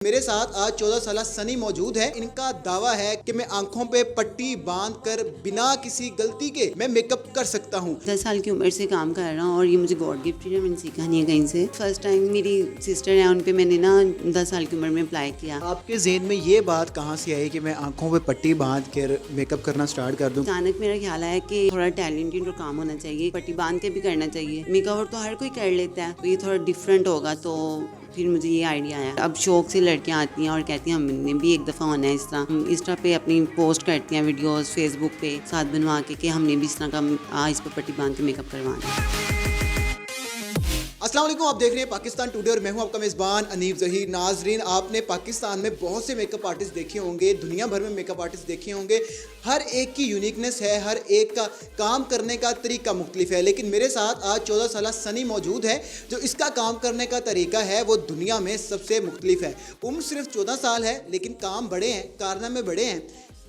मेरे साथ आज 14 साल सनी मौजूद है। इनका दावा है कि मैं आंखों पे पट्टी बांधकर बिना किसी गलती के मैं मेकअप कर सकता हूँ। 10 साल की उम्र से काम कर रहा हूँ और ये मुझे गॉड गिफ्टेड है, मैंने सीखा नहीं है कहीं से। फर्स्ट टाइम मेरी सिस्टर है, उन पे मैंने ना 10 साल की उम्र में अप्लाई किया। आपके ज़हन में ये बात कहाँ से आई कि मैं आंखों पे पट्टी बांध कर मेकअप करना स्टार्ट कर दूँ? अचानक मेरा ख्याल आया कि थोड़ा टैलेंटेड और काम होना चाहिए, पट्टी बांध के भी करना चाहिए। मेकओवर तो हर कोई कर लेता है, तो ये थोड़ा डिफरेंट होगा, तो फिर मुझे ये आइडिया आया। अब शौक से लड़कियां आती हैं और कहती हैं हमने भी एक दफ़ा होना है इस तरह। हम इंस्टा पे अपनी पोस्ट करती हैं वीडियोस, फेसबुक पे साथ बनवा के कि हमने भी इस तरह का इस पर पट्टी बांध के मेकअप करवाना है। अस्सलाम वालेकुम, आप देख रहे हैं पाकिस्तान टुडे और मैं हूं आपका मेज़बान अनीफ ज़हीर। नाजरीन, आपने पाकिस्तान में बहुत से मेकअप आर्टिस्ट देखे होंगे, दुनिया भर में मेकअप आर्टिस्ट देखे होंगे। हर एक की यूनिकनेस है, हर एक का काम करने का तरीका मुख्तलिफ है। लेकिन मेरे साथ आज 14 साल सनी मौजूद है, जो इसका काम करने का तरीका है वो दुनिया में सबसे मुख्तलिफ है। उम्र सिर्फ 14 साल है लेकिन काम बड़े हैं, कारनामे बड़े हैं।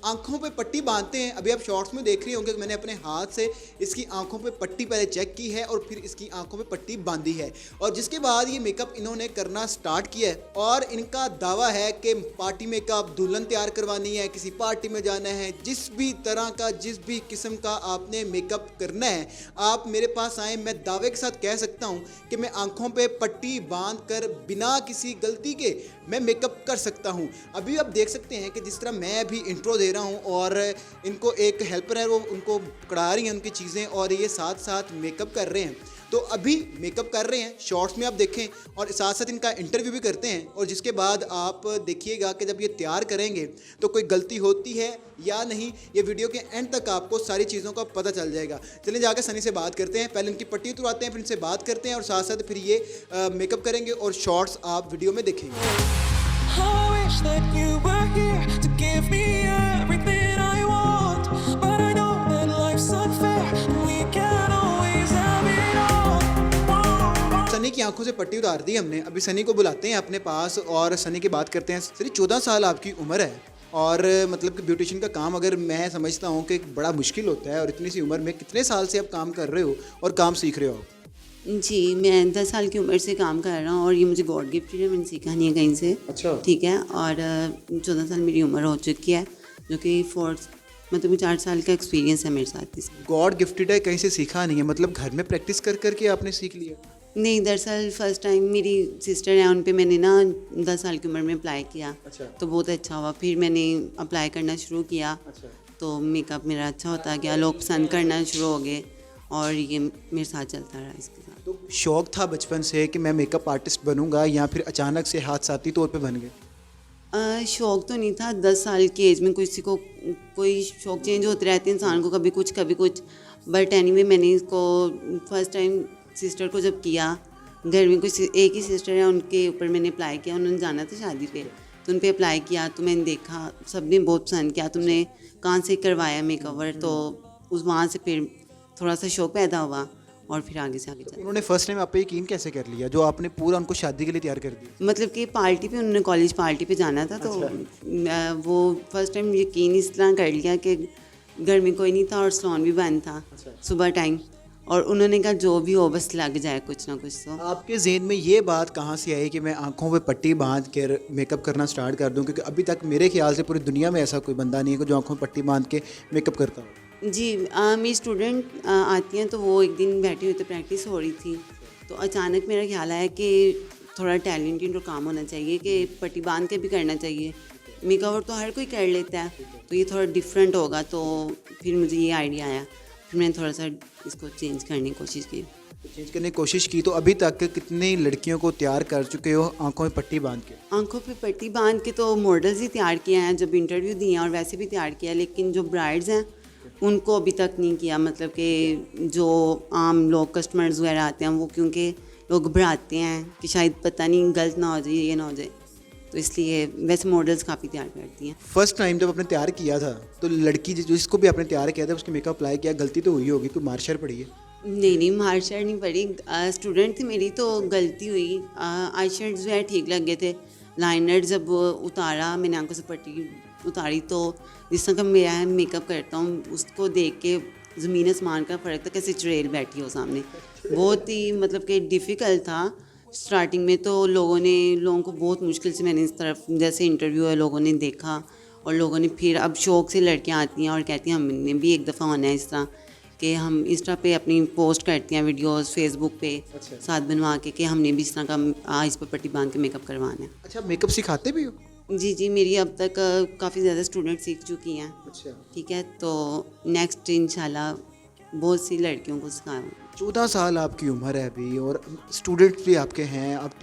आंखों पे पट्टी बांधते हैं। अभी आप शॉर्ट्स में देख रही होंगे कि मैंने अपने हाथ से इसकी आंखों पे पट्टी पहले चेक की है और फिर इसकी आंखों पे पट्टी बांधी है, और जिसके बाद ये मेकअप इन्होंने करना स्टार्ट किया है। और इनका दावा है कि पार्टी मेकअप, दुल्हन तैयार करवानी है, किसी पार्टी में जाना है, जिस भी तरह का, जिस भी किस्म का आपने मेकअप करना है, आप मेरे पास आए। मैं दावे के साथ कह सकता हूँ कि मैं आंखों पे पट्टी बांध कर बिना किसी गलती के मैं मेकअप कर सकता हूँ। अभी आप देख सकते हैं कि जिस तरह मैं अभी इंट्रो दे रहा हूँ और इनको एक हेल्पर है, वो उनको पकड़ा रही हैं उनकी चीज़ें और ये साथ साथ मेकअप कर रहे हैं। तो अभी मेकअप कर रहे हैं, शॉर्ट्स में आप देखें, और साथ साथ इनका इंटरव्यू भी करते हैं। और जिसके बाद आप देखिएगा कि जब ये तैयार करेंगे तो कोई गलती होती है या नहीं, ये वीडियो के एंड तक आपको सारी चीज़ों का पता चल जाएगा। चलिए जाकर सनी से बात करते हैं, पहले इनकी पट्टी उतरवाते हैं, फिर इनसे बात करते हैं और साथ साथ फिर ये मेकअप करेंगे और शॉर्ट्स आप वीडियो में देखेंगे। I wish that you were here to give me everything I want, but I know that life's unfair. We can't always have it all. Sunny की आंखों से पट्टी उतार दी हमने। अभी सनी को बुलाते हैं अपने पास और सनी की बात करते हैं। सनी, 14 साल आपकी उम्र है और मतलब कि ब्यूटिशियन का काम अगर मैं समझता हूँ कि बड़ा मुश्किल होता है, और इतनी सी उम्र में कितने साल से आप काम कर रहे हो और काम सीख रहे हो आप? जी, मैं 10 साल की उम्र से काम कर रहा हूँ और ये मुझे गॉड गिफ्टेड है, मैंने सीखा नहीं है कहीं से। अच्छा, ठीक है। और 14 साल मेरी उम्र हो चुकी है, जो कि 4 साल का एक्सपीरियंस है मेरे साथ इसमें। गॉड गिफ्टेड है, कहीं से सीखा नहीं है, मतलब घर में प्रैक्टिस कर करके आपने सीख लिया? नहीं, दरअसल फर्स्ट टाइम मेरी सिस्टर है, उन पे मैंने ना 10 साल की उम्र में अप्लाई किया। अच्छा। तो बहुत अच्छा हुआ। फिर मैंने अप्लाई करना शुरू किया। अच्छा। तो मेकअप मेरा अच्छा होता गया, लोग पसंद करना शुरू हो गए और ये मेरे साथ चलता रहा इसके साथ। तो शौक था बचपन से कि मैं मेकअप आर्टिस्ट बनूंगा, या फिर अचानक से हादसाती तौर पे बन गए? शौक तो नहीं था। 10 साल की एज में किसी को कोई शौक चेंज होते रहते हैं इंसान को, कभी कुछ कभी कुछ। बट एनीवे मैंने इसको फर्स्ट टाइम सिस्टर को जब किया, घर में कोई एक ही सिस्टर है, उनके ऊपर मैंने अप्लाई किया। उन्होंने जाना था शादी पे, तो उन पे अप्लाई किया। तो मैंने देखा, सबने बहुत पसंद किया। तुमने कहाँ से करवाया मेकओवर? तो उस वहाँ से फिर थोड़ा सा शौक पैदा हुआ और फिर आगे से आगे चला। उन्होंने फर्स्ट टाइम आप पे यकीन कैसे कर लिया जो आपने पूरा उनको शादी के लिए तैयार कर दिया? मतलब कि पार्टी पे, उन्होंने कॉलेज पार्टी पे जाना था, तो वो फर्स्ट टाइम यकीन इस तरह कर लिया कि घर में कोई नहीं था और सलोन भी बंद था सुबह टाइम, और उन्होंने कहा जो भी हो बस लग जाए कुछ ना कुछ। तो आपके ज़हन में ये बात कहाँ से आई कि मैं आंखों पे पट्टी बांध कर मेकअप करना स्टार्ट कर दूं? क्योंकि अभी तक मेरे ख्याल से पूरी दुनिया में ऐसा कोई बंदा नहीं है जो आंखों में पट्टी बांध के मेकअप करता हो। जी, मेरी स्टूडेंट आती हैं, तो वो एक दिन बैठी हुई थी, प्रैक्टिस हो रही थी, तो अचानक मेरा ख्याल आया कि थोड़ा टैलेंटेड और काम होना चाहिए, कि पट्टी बांध के भी करना चाहिए। मेकओवर तो हर कोई कर लेता है, तो ये थोड़ा डिफरेंट होगा, तो फिर मुझे ये आइडिया आया। फिर मैंने थोड़ा सा इसको चेंज करने की कोशिश की। चेंज करने की कोशिश की। तो अभी तक कितनी लड़कियों को तैयार कर चुके हो आंखों में पट्टी बांध के? आंखों पे पट्टी बांध के तो मॉडल्स ही तैयार किए हैं, जब इंटरव्यू दिए हैं, और वैसे भी तैयार किया। लेकिन जो ब्राइड्स हैं उनको अभी तक नहीं किया। मतलब कि जो आम लोग कस्टमर्स वगैरह आते हैं, वो क्योंकि लोग घबराते हैं कि शायद पता नहीं गलत ना हो जाए, ये ना हो जाए, तो इसलिए वैसे मॉडल्स काफ़ी तैयार करती हैं। फर्स्ट टाइम जब आपने तैयार किया था तो लड़की जिसको भी आपने तैयार किया था उसके मेकअप अप्लाई किया, गलती तो हुई होगी, कोई मार्शर पड़ी है? नहीं, मार्शर नहीं पड़ी। स्टूडेंट थी मेरी, तो गलती हुई। आई शेड्स जो है ठीक लग गए थे। लाइनर जब उतारा, मैंने आंखों से पट्टी उतारी, तो जिस तरह का मेरा मेकअप करता हूँ उसको देख के ज़मीन आसमान का फ़र्क था, कैसे चुड़ैल बैठी हो सामने। बहुत ही मतलब कि डिफ़िकल्ट था। स्टार्टिंग में तो लोगों को बहुत मुश्किल से मैंने इस तरफ जैसे इंटरव्यू है लोगों ने देखा, और लोगों ने फिर अब शौक से लड़कियां आती हैं और कहती हैं हमने भी एक दफ़ा होना है इस तरह कि हम इंस्टा पे अपनी पोस्ट करती हैं वीडियोस, फेसबुक पे अच्छा। साथ बनवा के कि हमने भी इस तरह का इस पर पट्टी बांध के मेकअप करवाना है। अच्छा, मेकअप सिखाते भी हो? जी जी, मेरी अब तक काफ़ी ज़्यादा स्टूडेंट सीख चुकी हैं। अच्छा। ठीक है, तो नेक्स्ट इंशाल्लाह बहुत सी लड़कियों को सिखाऊँ। 14 साल आपकी उम्र है अभी, और स्टूडेंट भी आपके हैं, आप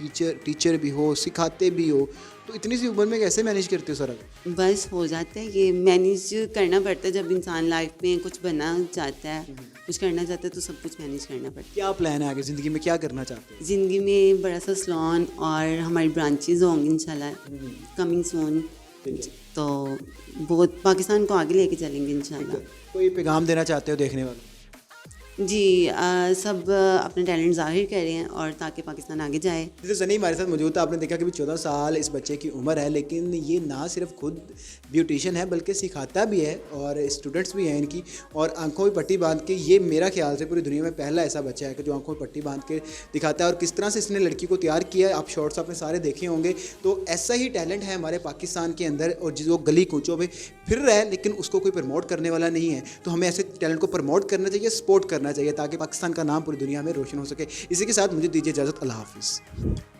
टीचर भी हो, सिखाते भी हो, तो इतनी सी उम्र में कैसे मैनेज करते हो सारा? बस हो जाता है, ये मैनेज करना पड़ता है। जब इंसान लाइफ में कुछ बनना चाहता है, कुछ करना चाहता है, तो सब कुछ मैनेज करना पड़ता क्या प्लान है आगे ज़िंदगी में, क्या करना चाहते है। ज़िंदगी में बड़ा सा सैलून और हमारी ब्रांचेज होंगी इंशाल्लाह कमिंग सून, तो बहुत पाकिस्तान को आगे लेके चलेंगे इंशाल्लाह। हो? कोई पैगाम देना चाहते हो देखने वालों? जी, सब अपने टैलेंट ज़ाहिर करें और ताकि पाकिस्तान आगे जाए। जैसे सनी हमारे साथ मौजूद था, आपने देखा कि भी 14 साल इस बच्चे की उम्र है, लेकिन ये ना सिर्फ खुद ब्यूटिशियन है बल्कि सिखाता भी है, और स्टूडेंट्स भी हैं इनकी, और आंखों में पट्टी बांध के, ये मेरा ख्याल से पूरी दुनिया में पहला ऐसा बच्चा है कि जो आंखों में पट्टी बांध के दिखाता है। और किस तरह से इसने लड़की को तैयार किया है, आप शॉर्ट्स आपने सारे देखे होंगे। तो ऐसा ही टैलेंट है हमारे पाकिस्तान के अंदर, और जो गली कूचों में फिर रहा है लेकिन उसको कोई प्रमोट करने वाला नहीं है। तो हमें ऐसे टैलेंट को प्रमोट करना चाहिए, सपोर्ट करना चाहिए, ताकि पाकिस्तान का नाम पूरी दुनिया में रोशन हो सके। इसी के साथ मुझे दीजिए इजाज़त, अल्लाह हाफिज़।